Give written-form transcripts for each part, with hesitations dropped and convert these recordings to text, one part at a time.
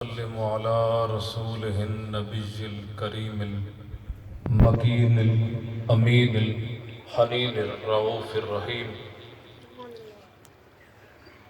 وسلم على رسوله النبي الكريم المكين الأمين الحنين الرؤوف الرحيم.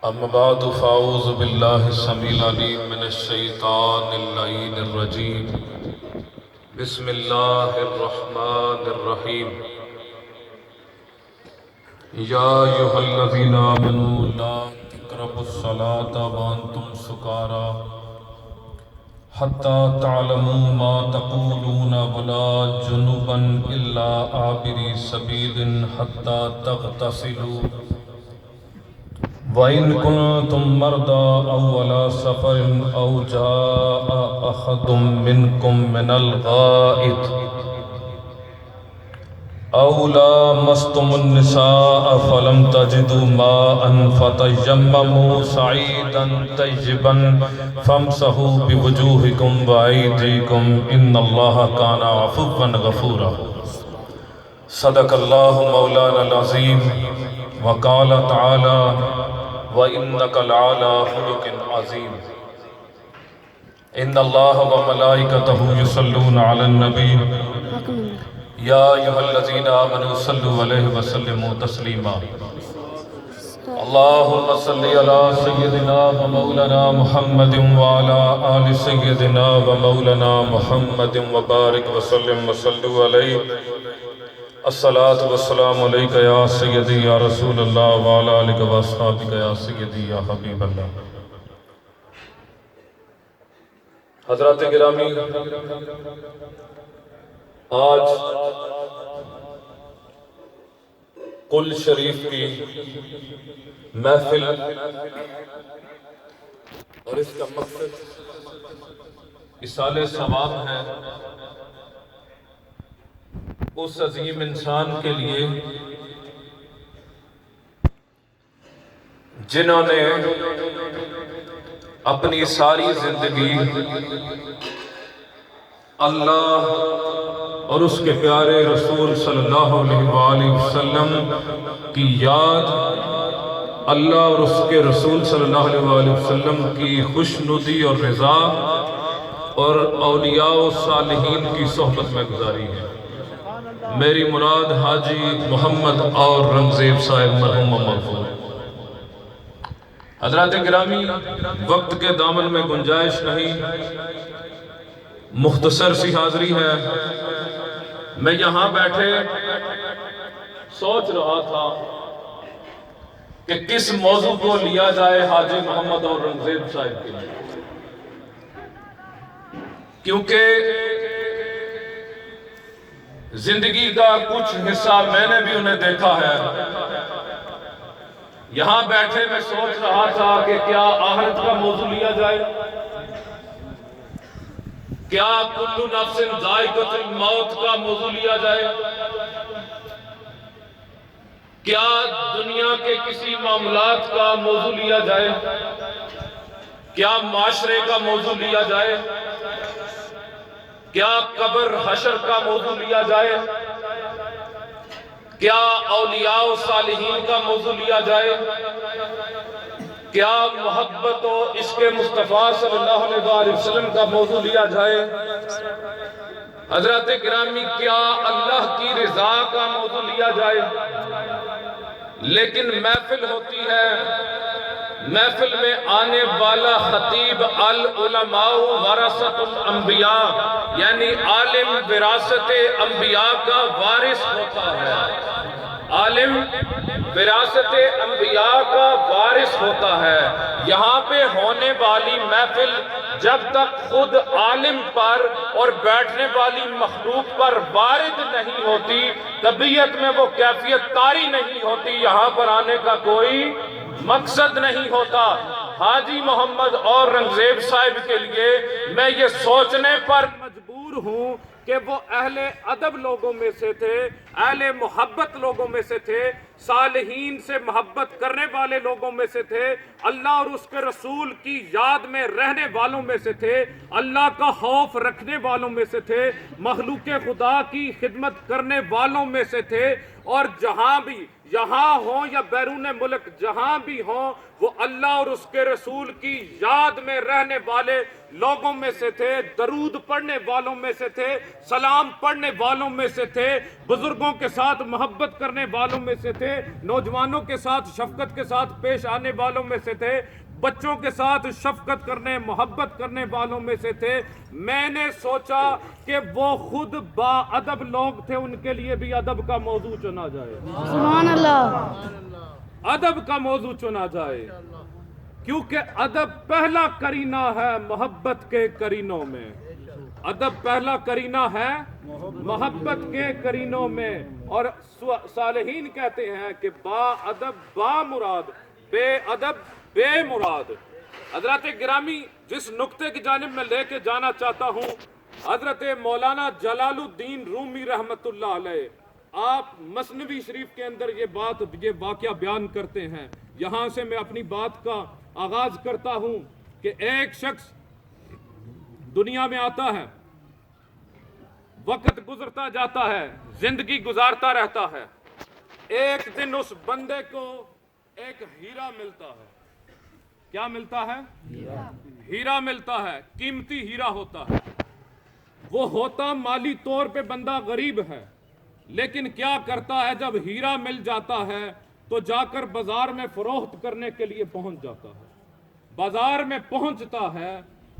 أما بعد فأعوذ بالله السميع العليم من الشيطان اللعين الرجيم. بسم الله الرحمن الرحيم. يا أيها الذين آمنوا لا تقربوا الصلاة وأنتم سكارى حتى تعلموا ما تقولون ولا جنبا إلا عابري سبيل حتى تغتسلوا وإن كنتم مرضى أو على سفر أو جاء أحد منكم من الغائط أو لامستم النساء فلم تجدوا ماء فتيمموا صعيدا طيبا فامسحوا بوجوهكم وأيديكم إن الله كان عفوا غفورا. صدق الله مولانا العظيم وقال تعالى وإنك لعلى خلق عظيم. إن الله وملائكته يصلون على النبي يا أيها الذين آمنوا صلوا عليه وسلموا تسليما. اللهم صل على سيدنا ومولانا محمد وعلى آل سيدنا ومولانا محمد وبارك وسلم وصلوا عليه. الصلاة والسلام عليك يا سيدي يا رسول الله وعلى آلك وأصحابك يا سيدي يا حبيب الله. حضرات گرامی، آج کل شریف کی محفل اور اس کا مقصد ایصال ثواب ہے اس عظیم انسان کے لیے جنہوں نے اپنی ساری زندگی اللہ اور اس کے پیارے رسول صلی اللہ علیہ وآلہ وسلم کی یاد، اللہ اور اس کے رسول صلی اللہ علیہ وآلہ وسلم کی خوشنودی اور رضا اور اولیاء و صالحین کی صحبت میں گزاری ہے. میری مراد حاجی محمد اور رنگزیب صاحب مرحوم مرحوم. حضرات گرامی، وقت کے دامن میں گنجائش نہیں، مختصر سی حاضری ہے. میں یہاں بیٹھے سوچ رہا تھا کہ کس موضوع کو لیا جائے حاجی محمد اور رنگزیب صاحب کے لیے، کیونکہ زندگی کا کچھ حصہ میں نے بھی انہیں دیکھا ہے. یہاں بیٹھے میں سوچ رہا تھا کہ کیا آخرت کا موضوع لیا جائے، کیا کل نفس ذائقۃ الموت کا موضوع لیا جائے، کیا دنیا کے کسی معاملات کا موضوع لیا جائے، کیا معاشرے کا موضوع لیا جائے، کیا قبر حشر کا موضوع لیا جائے، کیا اولیاء و صالحین کا موضوع لیا جائے، کیا محبت و عشق مصطفیٰ صلی اللہ علیہ وآلہ وسلم کا موضوع لیا جائے. حضرات گرامی، کیا اللہ کی رضا کا موضوع لیا جائے. لیکن محفل ہوتی ہے، محفل میں آنے والا خطیب العلماء ورثۃ الانبیاء یعنی عالم وراثت انبیاء کا وارث ہوتا ہے. عالم وراثت انبیاء کا وارث ہوتا ہے. یہاں پہ ہونے والی محفل جب تک خود عالم پر اور بیٹھنے والی مخلوق پر وارد نہیں ہوتی، طبیعت میں وہ کیفیت طاری نہیں ہوتی، یہاں پر آنے کا کوئی مقصد نہیں ہوتا. حاجی محمد اور رنگزیب صاحب کے لیے میں یہ سوچنے پر مجبور ہوں کہ وہ اہل ادب لوگوں میں سے تھے، اہل محبت لوگوں میں سے تھے، صالحین سے محبت کرنے والے لوگوں میں سے تھے، اللہ اور اس کے رسول کی یاد میں رہنے والوں میں سے تھے، اللہ کا خوف رکھنے والوں میں سے تھے، مخلوق خدا کی خدمت کرنے والوں میں سے تھے. اور جہاں بھی یہاں ہوں یا بیرون ملک جہاں بھی ہوں، وہ اللہ اور اس کے رسول کی یاد میں رہنے والے لوگوں میں سے تھے، درود پڑھنے والوں میں سے تھے، سلام پڑھنے والوں میں سے تھے، بزرگوں کے ساتھ محبت کرنے والوں میں سے تھے، نوجوانوں کے ساتھ شفقت کے ساتھ پیش آنے والوں میں سے تھے، بچوں کے ساتھ شفقت کرنے محبت کرنے والوں میں سے تھے۔ میں نے سوچا کہ وہ خود با ادب لوگ تھے، ان کے لیے بھی ادب کا موضوع چنا جائے، سبحان اللہ، ادب کا موضوع چنا جائے، کیونکہ ادب پہلا کرینہ ہے محبت کے کرینوں میں، ادب پہلا کرینہ ہے محبت کے کرینوں میں۔ اور صالحین کہتے ہیں کہ با ادب با مراد، بے ادب بے مراد۔ حضرات گرامی، جس نقطے کی جانب میں لے کے جانا چاہتا ہوں، حضرت مولانا جلال الدین رومی رحمت اللہ علیہ، آپ مثنوی شریف کے اندر یہ واقعہ بیان کرتے ہیں۔ یہاں سے میں اپنی بات کا آغاز کرتا ہوں کہ ایک شخص دنیا میں آتا ہے، وقت گزرتا جاتا ہے، زندگی گزارتا رہتا ہے۔ ایک دن اس بندے کو ایک ہیرا ملتا ہے۔ کیا ملتا ہے؟ ہیرا ملتا ہے، قیمتی ہیرا ہوتا ہے۔ وہ ہوتا مالی طور پہ بندہ غریب ہے، لیکن کیا کرتا ہے، جب ہیرا مل جاتا ہے تو جا کر بازار میں فروخت کرنے کے لیے پہنچ جاتا ہے۔ بازار میں پہنچتا ہے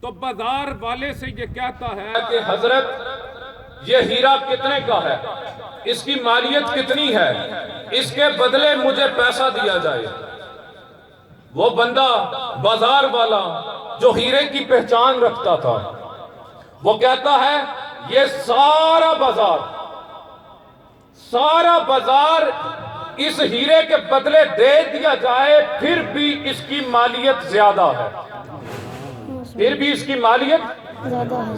تو بازار والے سے یہ کہتا ہے کہ حضرت یہ ہیرا کتنے کا ہے، اس کی مالیت کتنی ہے، اس کے بدلے مجھے پیسہ دیا جائے۔ وہ بندہ بازار والا جو ہیرے کی پہچان رکھتا تھا، وہ کہتا ہے یہ سارا بازار اس ہیرے کے بدلے دے دیا جائے، پھر بھی اس کی مالیت زیادہ ہے، پھر بھی اس کی مالیت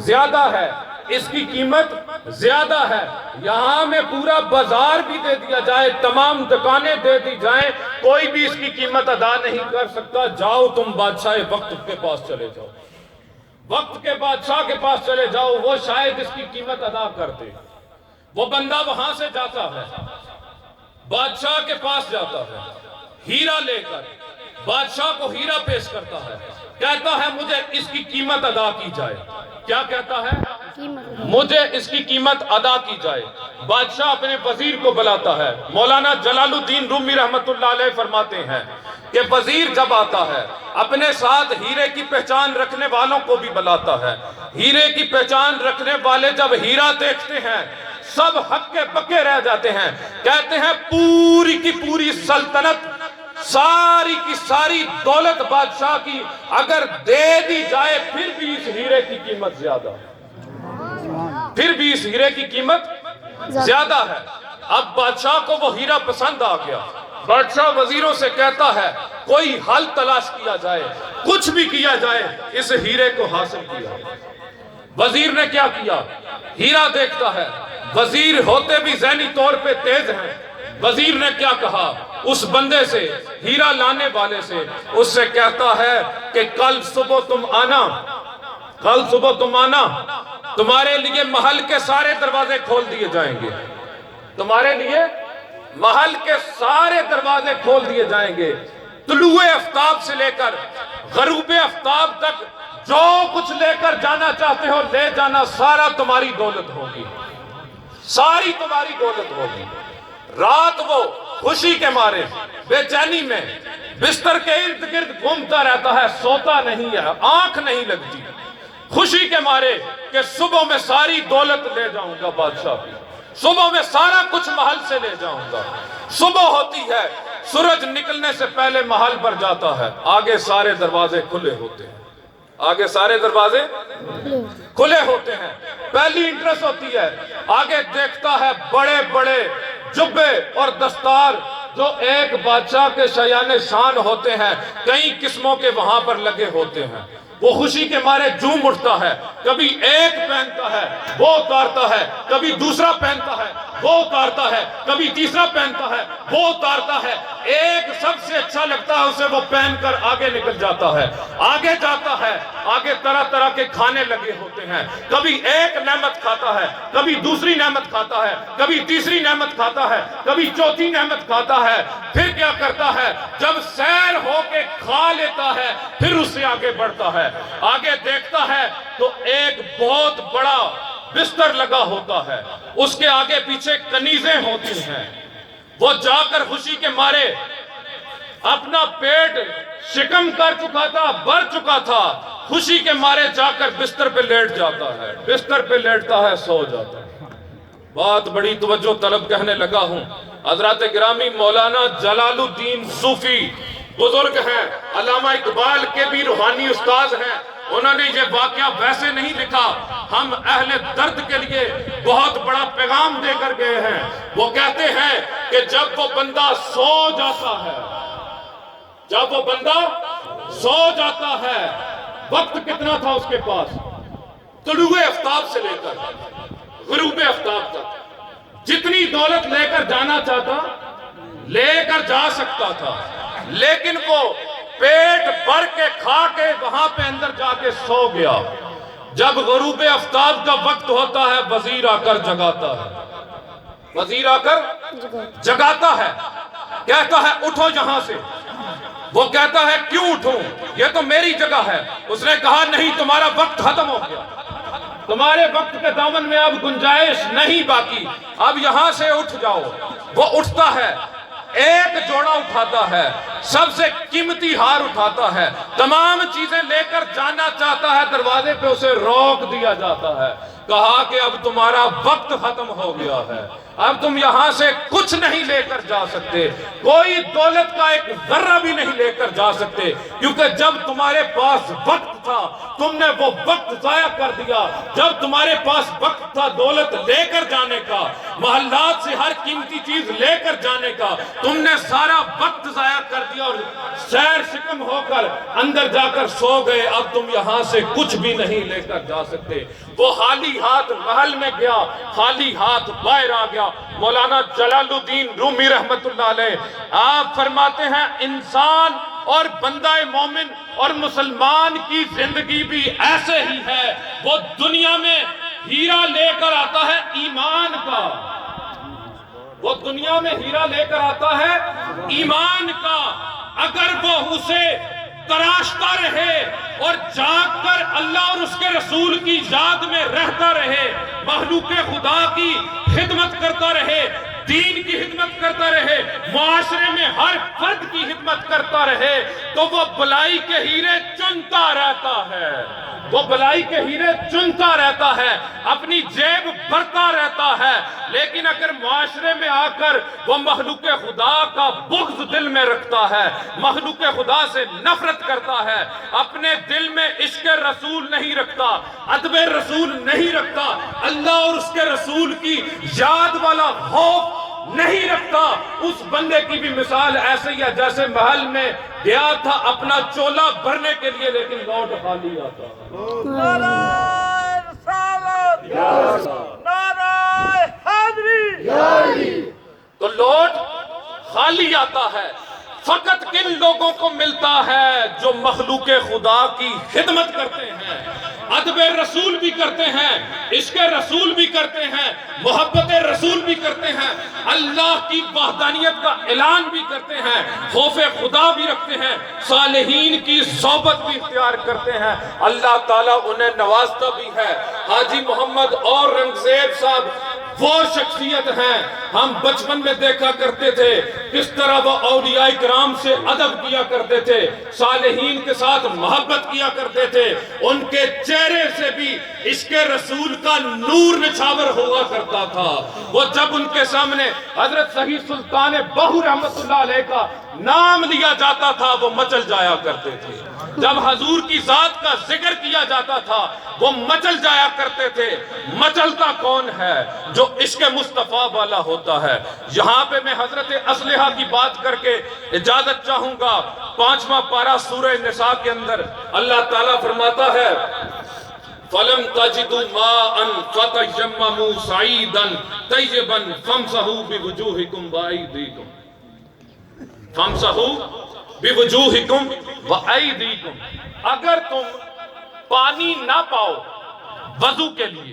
زیادہ ہے، اس کی قیمت زیادہ ہے۔ یہاں میں پورا بازار بھی دے دیا جائے، تمام دکانیں دے دی جائیں، کوئی بھی اس کی قیمت ادا نہیں کر سکتا۔ جاؤ تم بادشاہ وقت کے پاس چلے جاؤ، وقت کے بادشاہ کے پاس چلے جاؤ، وہ شاید اس کی قیمت ادا کر دے۔ وہ بندہ وہاں سے جاتا ہے، بادشاہ کے پاس جاتا ہے، ہیرا لے کر بادشاہ کو ہیرا پیش کرتا ہے، کہتا ہے مجھے اس کی قیمت ادا کی جائے۔ کیا کہتا ہے؟ مجھے اس کی قیمت ادا کی جائے۔ بادشاہ اپنے وزیر کو بلاتا ہے۔ مولانا جلال الدین رومی رحمت اللہ علیہ فرماتے ہیں کہ وزیر جب آتا ہے اپنے ساتھ ہیرے کی پہچان رکھنے والوں کو بھی بلاتا ہے۔ ہیرے کی پہچان رکھنے والے جب ہیرا دیکھتے ہیں سب ہکے بکے رہ جاتے ہیں، کہتے ہیں پوری کی پوری سلطنت، ساری کی ساری دولت بادشاہ کی اگر دے دی جائے پھر بھی اس ہیرے کی قیمت زیادہ ہے، پھر بھی اس ہیرے کی قیمت زیادہ ہے۔ اب بادشاہ کو وہ ہیرا پسند آ گیا۔ بادشاہ وزیروں سے کہتا ہے کوئی حل تلاش کیا جائے، کچھ بھی کیا جائے اس ہیرے کو حاصل کیا۔ وزیر نے کیا کیا؟ ہیرا دیکھتا ہے۔ وزیر ہوتے بھی ذہنی طور پہ تیز ہیں۔ وزیر نے کیا کہا اس بندے سے، ہیرا لانے والے سے، اس سے کہتا ہے کہ کل صبح تم آنا، کل صبح تم آنا، تمہارے لیے محل کے سارے دروازے کھول دیے جائیں گے، تمہارے لیے محل کے سارے دروازے کھول دیے جائیں گے، طلوع آفتاب سے لے کر غروب آفتاب تک جو کچھ لے کر جانا چاہتے ہو لے جانا، سارا تمہاری دولت ہوگی، ساری تمہاری دولت ہوگی۔ رات وہ خوشی کے مارے بے چینی میں بستر کے ارد گرد گھومتا رہتا ہے، سوتا نہیں ہے، آنکھ نہیں لگتی، خوشی کے مارے کہ صبح میں ساری دولت لے جاؤں گا بادشاہ کی، صبح میں سارا کچھ محل سے لے جاؤں گا۔ صبح ہوتی ہے، سورج نکلنے سے پہلے محل پر جاتا ہے، آگے سارے دروازے کھلے ہوتے ہیں، آگے سارے دروازے کھلے ہوتے ہیں۔ پہلی انٹرس ہوتی ہے، آگے دیکھتا ہے بڑے بڑے جبے اور دستار جو ایک بادشاہ کے شایان شان ہوتے ہیں، کئی قسموں کے وہاں پر لگے ہوتے ہیں۔ وہ خوشی کے مارے جھوم اٹھتا ہے، کبھی ایک پہنتا ہے وہ اتارتا ہے، کبھی دوسرا پہنتا ہے وہ اتارتا ہے، کبھی تیسرا پہنتا ہے وہ اتارتا ہے، ایک سب سے اچھا لگتا ہے اسے وہ پہن کر آگے نکل جاتا ہے، آگے جاتا ہے، آگے طرح طرح کے کھانے لگے ہوتے ہیں، کبھی ایک نعمت کھاتا ہے، کبھی دوسری نعمت کھاتا ہے، کبھی تیسری نعمت کھاتا ہے، کبھی چوتھی نعمت کھاتا ہے، پھر کیا کرتا ہے جب سیر ہو کے کھا لیتا ہے پھر اس سے آگے بڑھتا ہے، آگے دیکھتا ہے تو ایک بہت بڑا بستر لگا ہوتا ہے، اس کے آگے پیچھے کنیزیں ہوتی ہیں، وہ جا کر خوشی کے مارے اپنا پیٹ شکم کر چکا تھا، بھر چکا تھا، خوشی کے مارے جا کر بستر پہ لیٹ جاتا ہے، بستر پہ لیٹتا ہے، سو جاتا ہے۔ بات بڑی توجہ طلب کہنے لگا ہوں، حضرات گرامی مولانا جلال الدین صوفی بزرگ ہیں، علامہ اقبال کے بھی روحانی استاذ ہیں، انہوں نے یہ واقعہ ویسے نہیں لکھا، ہم اہل درد کے لیے بہت بڑا پیغام دے کر گئے ہیں۔ وہ کہتے ہیں کہ جب وہ بندہ سو جاتا ہے، جب وہ بندہ سو جاتا ہے، وقت کتنا تھا اس کے پاس؟ طلوع آفتاب سے لے کر غروب آفتاب تک جتنی دولت لے کر جانا چاہتا لے کر جا سکتا تھا، لیکن وہ پیٹ بھر کے کھا کے وہاں پہ اندر جا کے سو گیا۔ جب غروب آفتاب کا وقت ہوتا ہے وزیر آ کر جگاتا ہے، وزیر آ کر جگاتا ہے، کہتا ہے اٹھو یہاں سے۔ وہ کہتا ہے کیوں اٹھوں، یہ تو میری جگہ ہے۔ اس نے کہا نہیں، تمہارا وقت ختم ہو گیا، تمہارے وقت کے دامن میں اب گنجائش نہیں باقی، اب یہاں سے اٹھ جاؤ۔ وہ اٹھتا ہے، ایک جوڑا اٹھاتا ہے، سب سے قیمتی ہار اٹھاتا ہے، تمام چیزیں لے کر جانا چاہتا ہے، دروازے پہ اسے روک دیا جاتا ہے، کہا کہ اب تمہارا وقت ختم ہو گیا ہے، اب تم یہاں سے کچھ نہیں لے کر جا سکتے، کوئی دولت کا ایک ذرہ بھی نہیں لے کر جا سکتے، کیونکہ جب تمہارے پاس وقت تھا تم نے وہ وقت ضائع کر دیا۔ جب تمہارے پاس وقت تھا دولت لے کر جانے کا، محلات سے ہر قیمتی چیز لے کر جانے کا، تم نے سارا وقت ضائع کر دیا اور سیر شکم ہو کر اندر جا کر سو گئے، اب تم یہاں سے کچھ بھی نہیں لے کر جا سکتے۔ وہ خالی ہاتھ محل میں گیا، خالی ہاتھ باہر آ گیا۔ مولانا جلال الدین رومی رحمت اللہ علیہ آپ فرماتے ہیں انسان اور بندہ مومن اور مسلمان کی زندگی بھی ایسے ہی ہے، وہ دنیا میں ہیرا لے کر آتا ہے ایمان کا، وہ دنیا میں ہیرا لے کر آتا ہے ایمان کا، اگر وہ اسے تراشتا رہے اور جاگ کر اللہ اور اس کے رسول کی یاد میں رہتا رہے، مخلوق خدا کی خدمت کرتا رہے، دین کی خدمت کرتا رہے، معاشرے میں ہر فرد کی خدمت کرتا رہے، تو وہ بلائی کے ہیرے چنتا رہتا ہے، وہ بلائی کے ہیرے چنتا رہتا ہے، اپنی جیب بھرتا رہتا ہے۔ لیکن اگر معاشرے میں آ کر وہ مخلوق خدا کا بغض دل میں رکھتا ہے، مخلوق خدا سے نفرت کرتا ہے، اپنے دل میں عشق رسول نہیں رکھتا، ادب رسول نہیں رکھتا، اللہ اور اس کے رسول کی یاد والا خوف نہیں رکھتا، اس بندے کی بھی مثال ایسے ہی ہے جیسے محل میں گیا تھا اپنا چولا بھرنے کے لیے لیکن لوٹ خالی آتا۔ نعرہ رسالت، نعرہ حیدری، تو لوٹ خالی آتا ہے۔ فقط کن لوگوں کو ملتا ہے جو مخلوق خدا کی خدمت کرتے ہیں، ادب رسول بھی کرتے ہیں، عشق رسول بھی کرتے ہیں، محبت رسول بھی کرتے ہیں، اللہ کی وحدانیت کا اعلان بھی کرتے ہیں، خوف خدا بھی رکھتے ہیں، صالحین کی صحبت بھی اختیار کرتے ہیں۔ اللہ تعالیٰ انہیں نوازتا بھی ہے۔ حاجی محمد اور رنگزیب صاحب وہ شخصیت ہیں، ہم بچپن میں دیکھا کرتے تھے کس طرح وہ اولیاء کرام سے ادب کیا کرتے تھے، صالحین کے ساتھ محبت کیا کرتے تھے، ان کے چہرے سے بھی عشق رسول کا نور نچھاور ہوا کرتا تھا۔ وہ جب ان کے سامنے حضرت صحیح سلطان بہو رحمت اللہ علیہ کا نام لیا جاتا تھا وہ مچل جایا کرتے تھے، جب حضور کی ذات کا ذکر کیا جاتا تھا وہ مچل جایا کرتے تھے۔ مچلتا کون ہے؟ جو عشق مصطفیٰ والا ہوتا ہے۔ یہاں پہ میں حضرت اسلحہ کی بات کر کے اجازت چاہوں گا۔ 5واں پارہ سورہ نساء کے اندر اللہ تعالیٰ فرماتا ہے فلم تجدوا ماء فتيمموا صعيدا طيبا فامسحوا بوجوهكم وأيديكم فامسحوا بوجوہکم وأیدیکم. اگر تم پانی نہ پاؤ وضو کے لیے،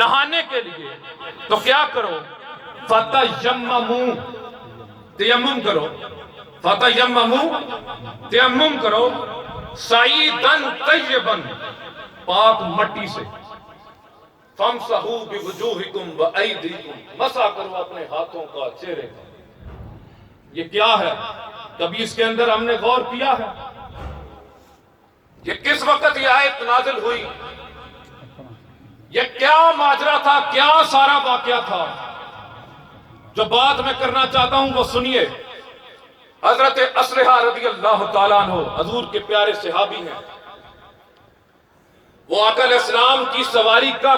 نہانے کے لیے، تو کیا کرو؟ فتیمموا، تیمم کرو، فتیمموا، تیمم کرو، صعیدا طیبا، پاک مٹی سے، فامسحوا بوجوہکم وأیدیکم، مسح کرو اپنے ہاتھوں کا، چہرے کا. یہ کیا ہے؟ کبھی اس کے اندر ہم نے غور کیا ہے؟ یہ کس وقت یہ آیت نازل ہوئی؟ یہ کیا ماجرا تھا؟ کیا سارا واقعہ تھا؟ جو بات میں کرنا چاہتا ہوں وہ سنیے. حضرت اسلحہ رضی اللہ تعالیٰ عنہ حضور کے پیارے صحابی ہیں. وہ آقا علیہ السلام کی سواری کا